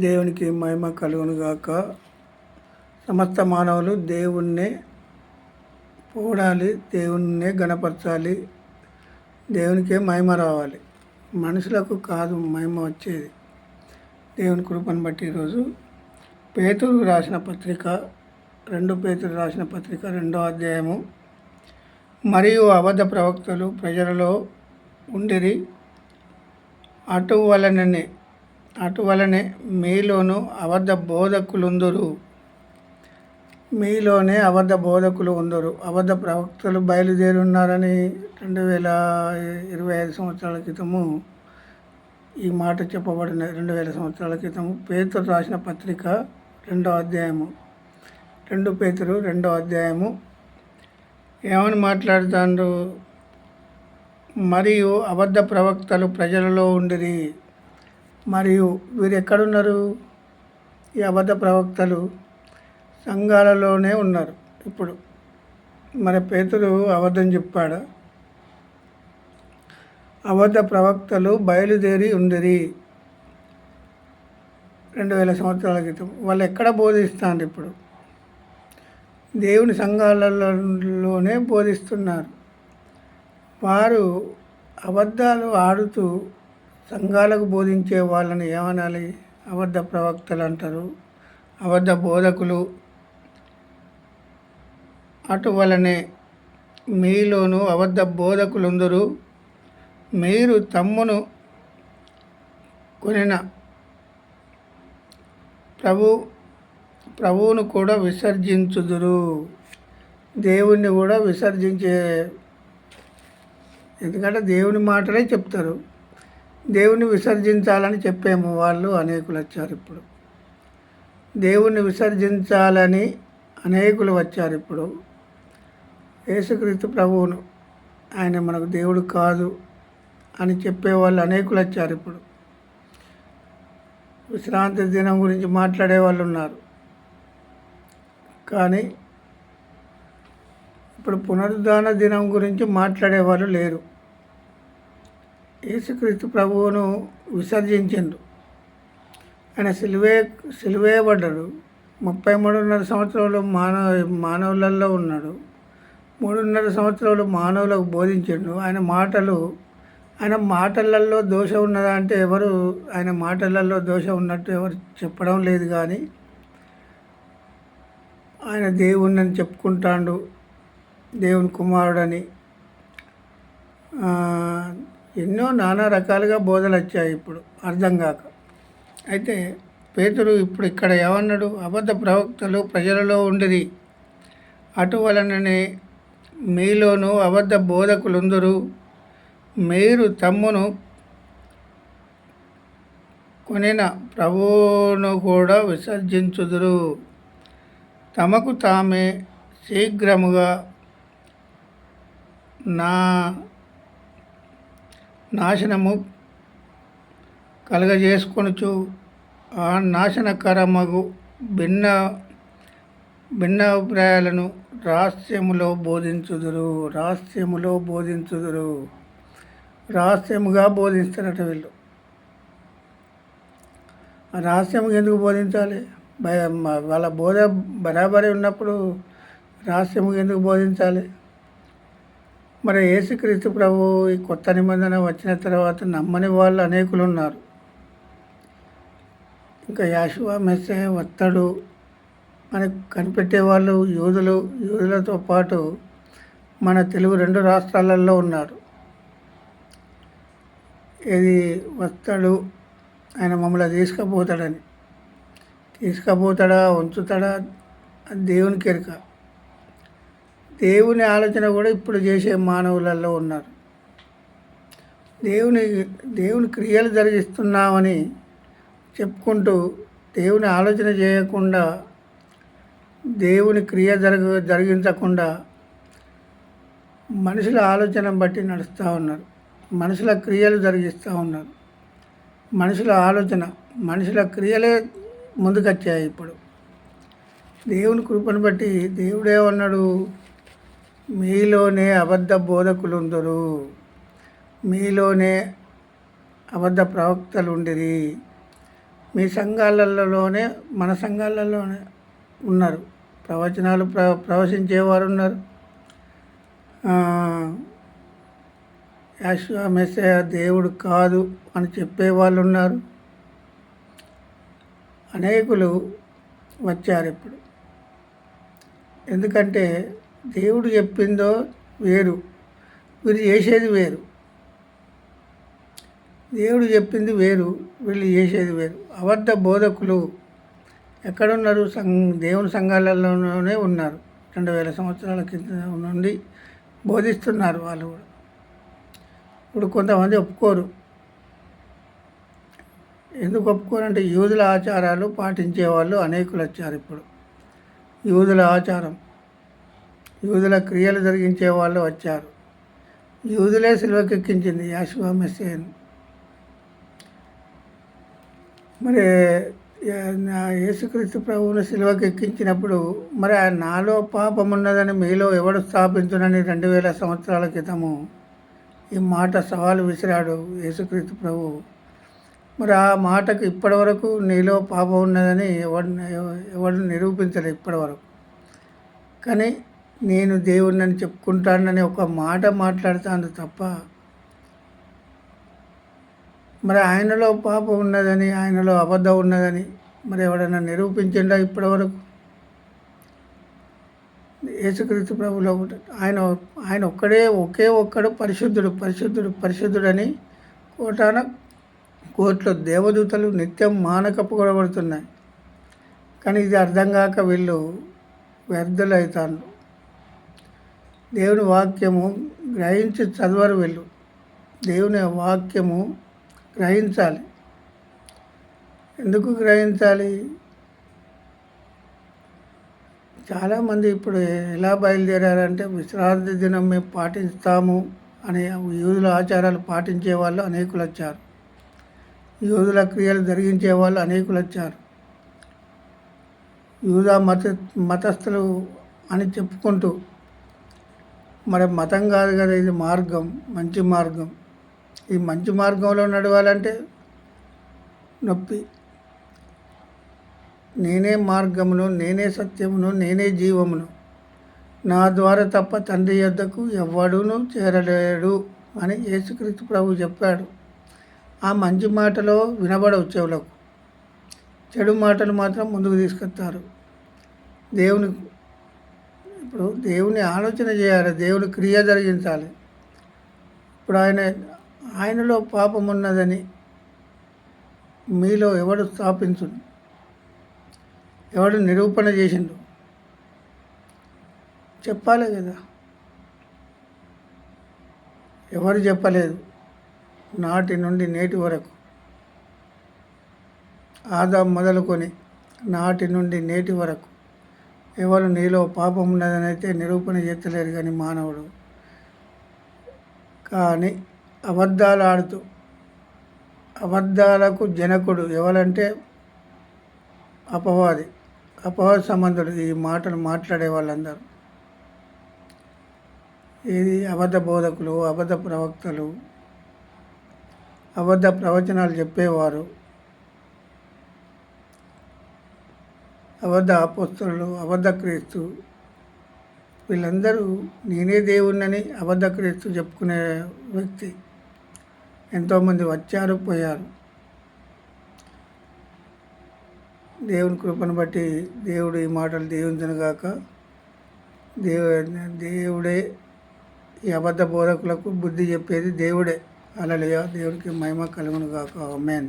దేవునికి మహిమ కలుగునుగాక. సమస్త మానవులు దేవుణ్ణే పొగడాలి, దేవుణ్ణే గణపరచాలి, దేవునికే మహిమ రావాలి. మనుషులకు కాదు మహిమ వచ్చేది. దేవుని కృపను బట్టి ఈరోజు పేతురు రాసిన పత్రిక 2 పేతురు రాసిన పత్రిక 2వ అధ్యాయము. మరియు అబద్ధ ప్రవక్తలు ప్రజలలో ఉండిరి, అటువలనే మీలోనూ అబద్ధ బోధకులుందురు. మీలోనే అబద్ధ బోధకులు ఉందరు. అబద్ధ ప్రవక్తలు బయలుదేరి ఉన్నారని 2025 సంవత్సరాల క్రితము ఈ మాట చెప్పబడిన 2000 సంవత్సరాల క్రితము పేతురు రాసిన పత్రిక 2వ అధ్యాయము. 2 పేతురు 2వ అధ్యాయము ఏమని మాట్లాడుతాండ్రు? మరియు అబద్ధ ప్రవక్తలు ప్రజలలో ఉండిరి. మరియు వీరు ఎక్కడున్నారు? ఈ అబద్ధ ప్రవక్తలు సంఘాలలోనే ఉన్నారు. ఇప్పుడు మరి పేతురు అబద్ధం చెప్పాడా? అబద్ధ ప్రవక్తలు బయలుదేరి ఉండిరి 2000 సంవత్సరాల క్రితం. వాళ్ళు ఎక్కడ బోధిస్తారు? ఇప్పుడు దేవుని సంఘాలలోనే బోధిస్తున్నారు. వారు అబద్ధాలు ఆడుతూ సంఘాలకు బోధించే వాళ్ళని ఏమనాలి? అబద్ధ ప్రవక్తలు అంటారు, అబద్ధ బోధకులు. అటువలనే మీలోనూ అబద్ధ బోధకులుందరూ, మీరు తమ్మును కొనిన ప్రభువును కూడా విసర్జించుదురు. దేవుణ్ణి కూడా విసర్జించే, ఎందుకంటే దేవుని మాటలే చెప్తారు. దేవుని విసర్జించాలని చెప్పేమో వాళ్ళు అనేకులు వచ్చారు. ఇప్పుడు దేవుణ్ణి విసర్జించాలని అనేకులు వచ్చారు. ఇప్పుడు యేసుక్రీస్తు ప్రభువును, ఆయన మనకు దేవుడు కాదు అని చెప్పేవాళ్ళు అనేకులు వచ్చారు. ఇప్పుడు విశ్రాంతి దినం గురించి మాట్లాడే వాళ్ళు ఉన్నారు, కానీ ఇప్పుడు పునరుద్ధాన దినం గురించి మాట్లాడేవాళ్ళు లేరు. యేసుక్రీస్తు ప్రభువును విసర్జించిండు. ఆయన సిలువేయబడ్డాడు. 33.5 సంవత్సరాలు మానవులలో ఉన్నాడు. 3.5 సంవత్సరాలు మానవులకు బోధించిండు. ఆయన మాటలలో దోషం ఉన్నదా అంటే ఎవరు ఆయన మాటలలో దోషం ఉన్నట్టు ఎవరు చెప్పడం లేదు. కానీ ఆయన దేవుణ్ణి చెప్పుకుంటాడు, దేవుని కుమారుడని. ఎన్నో నానా రకాలుగా బోధలు వచ్చాయి ఇప్పుడు అర్థం కాక. అయితే పేతురు ఇప్పుడు ఇక్కడ ఏమన్నాడు? అబద్ధ ప్రవక్తలు ప్రజలలో ఉండిరి, అటువలననే మీలోనూ అబద్ధ బోధకులుందరు, మీరు తమ్మును కొనిన ప్రభువును కూడా విసర్జించుదురు. తమకు తామే శీఘ్రముగా నాశనము కలుగజేసుకొనుచు ఆ నాశనకరమగు భిన్న అభిప్రాయాలను రహస్యములో బోధించుదురు. రహస్యముగా బోధిస్తారట వీళ్ళు. ఆ రహస్యముగా ఎందుకు బోధించాలి? వాళ్ళ బోధ బరాబరి ఉన్నప్పుడు రహస్యముగా ఎందుకు బోధించాలి? మరి యేసుక్రీస్తు ప్రభు ఈ కొత్త నిబంధన వచ్చిన తర్వాత నమ్మని వాళ్ళు అనేకులు ఉన్నారు. ఇంకా యాషువా మెస్సే వస్తాడు అని కనిపెట్టే వాళ్ళు యూదులతో పాటు మన తెలుగు 2 రాష్ట్రాలలో ఉన్నారు. ఇది వస్తాడు, ఆయన మమ్మల్ని తీసుకుపోతాడా ఉంచుతాడా అది దేవునికి ఎరుక. దేవుని ఆలోచన కూడా ఇప్పుడు చేసే మానవులలో ఉన్నారు. దేవుని క్రియలు జరిగిస్తున్నామని చెప్పుకుంటూ దేవుని ఆలోచన చేయకుండా, దేవుని క్రియ జరిగించకుండా మనుషుల ఆలోచన బట్టి నడుస్తూ ఉన్నారు. మనుషుల క్రియలు జరిగిస్తూ ఉన్నారు. మనుషుల క్రియలే ముందుకొచ్చాయి. ఇప్పుడు దేవుని కృపను బట్టి దేవుడేమన్నాడు? మీలోనే అబద్ధ బోధకులుందరు, మీలోనే అబద్ధ ప్రవక్తలు ఉండిరి, మీ సంఘాలలోనే మన సంఘాలలోనే ఉన్నారు. ప్రవచనాలు ప్రవచించేవారు ఉన్నారు. యెషూవ మెస్సీయ దేవుడు కాదు అని చెప్పేవాళ్ళు ఉన్నారు. అనేకులు వచ్చారు ఇప్పుడు. ఎందుకంటే దేవుడు చెప్పిందో వేరు, వీరు చేసేది వేరు. దేవుడు చెప్పింది వేరు, వీళ్ళు చేసేది వేరు. అబద్ధ బోధకులు ఎక్కడున్నారు? దేవుని సంఘాలలోనే ఉన్నారు. 2000 సంవత్సరాల కింద నుండి బోధిస్తున్నారు వాళ్ళు కూడా. ఇప్పుడు కొంతమంది ఒప్పుకోరు. ఎందుకు ఒప్పుకోరంటే యూదుల ఆచారాలు పాటించే వాళ్ళు అనేకులు వచ్చారు ఇప్పుడు. యూదుల ఆచారం, యూదుల క్రియలు జరిగించే వాళ్ళు వచ్చారు. యూదులే సిలువకెక్కించింది యెషూవ మెస్సీయను. మరి యేసుక్రీస్తు ప్రభువును సిలువకు ఎక్కించినప్పుడు మరి నాలో పాపం ఉన్నదని మీలో ఎవడు స్థాపించునని 2000 సంవత్సరాల క్రితము ఈ మాట సవాలు విసిరాడు యేసుక్రీస్తు ప్రభువు. మరి ఆ మాటకు ఇప్పటి వరకు నీలో పాపం ఉన్నదని ఎవడు నిరూపించలేదు ఇప్పటివరకు. కానీ నేను దేవుడిని చెప్పుకుంటానని ఒక మాట మాట్లాడుతాను తప్ప మరి ఆయనలో పాపం ఉన్నదని, ఆయనలో అబద్ధం ఉన్నదని మరి ఎవడైనా నిరూపించిండా ఇప్పటివరకు? యేసుక్రీస్తు ప్రభులో ఆయన ఒకే ఒక్కడు పరిశుద్ధుడు పరిశుద్ధుడు పరిశుద్ధుడని కోట్ల దేవదూతలు నిత్యం మానకప్పుకొనబడుతున్నాయి. కానీ ఇది అర్థం కాక వీళ్ళు వ్యర్థులు అవుతారు. దేవుని వాక్యము గ్రహించి చదవరు వీళ్ళు. దేవుని వాక్యము గ్రహించాలి. ఎందుకు గ్రహించాలి? చాలామంది ఇప్పుడు ఎలా బయలుదేరారంటే విశ్రాంతి దినం మేము పాటిస్తాము అనే యూదుల ఆచారాలు పాటించే వాళ్ళు అనేకులు వచ్చారు. యూదుల క్రియలు జరిగించే వాళ్ళు అనేకులు వచ్చారు. యూదా మతస్థులు అని చెప్పుకుంటూ మరి మతం కాదు కదా, ఇది మార్గం, మంచి మార్గం. ఈ మంచి మార్గంలో నడవాలంటే నొప్పి. నేనే మార్గమును, నేనే సత్యమును, నేనే జీవమును, నా ద్వారా తప్ప తండ్రి యొద్దకు ఎవ్వడూను చేరలేడు అని యేసుక్రీస్తు ప్రభు చెప్పాడు. ఆ మంచి మాటలో వినబడవు చెవులకు, చెడు మాటలు మాత్రం ముందుకు తీసుకొస్తారు. ఇప్పుడు దేవుని ఆలోచన చేయాలి, దేవుని క్రియ జరిగించాలి. ఇప్పుడు ఆయనలో పాపం ఉన్నదని మీలో ఎవడు స్థాపించు, ఎవడు నిరూపణ చేసిండు చెప్పాలి కదా. ఎవరు చెప్పలేదు. నాటి నుండి నేటి వరకు, ఆదాం మొదలుకొని నాటి నుండి నేటి వరకు ఎవరు నీలో పాపం ఉన్నదని అయితే నిరూపణ చేస్తలేరు. కానీ మానవుడు కానీ అబద్ధాలు ఆడుతూ, అబద్ధాలకు జనకుడు ఎవరంటే అపవాది సంబంధుడు. ఈ మాటలు మాట్లాడే వాళ్ళందరూ ఇది అబద్ధ బోధకులు, అబద్ధ ప్రవక్తలు, అబద్ధ ప్రవచనాలు చెప్పేవారు, అబద్ధ అపోస్తలులు, అబద్ధ క్రీస్తు, వీళ్ళందరూ నేనే దేవుణ్ణని అబద్ధ క్రీస్తు చెప్పుకునే వ్యక్తి. ఎంతోమంది వచ్చారు, పోయారు. దేవుని కృపను బట్టి దేవుడు ఈ మాటలు దీవించునుగాక. దేవుడే ఈ అబద్ధ బోధకులకు బుద్ధి చెప్పేది దేవుడే. హల్లెలూయా. దేవుడికి మహిమ కలుగునుగాక. ఆమేన్.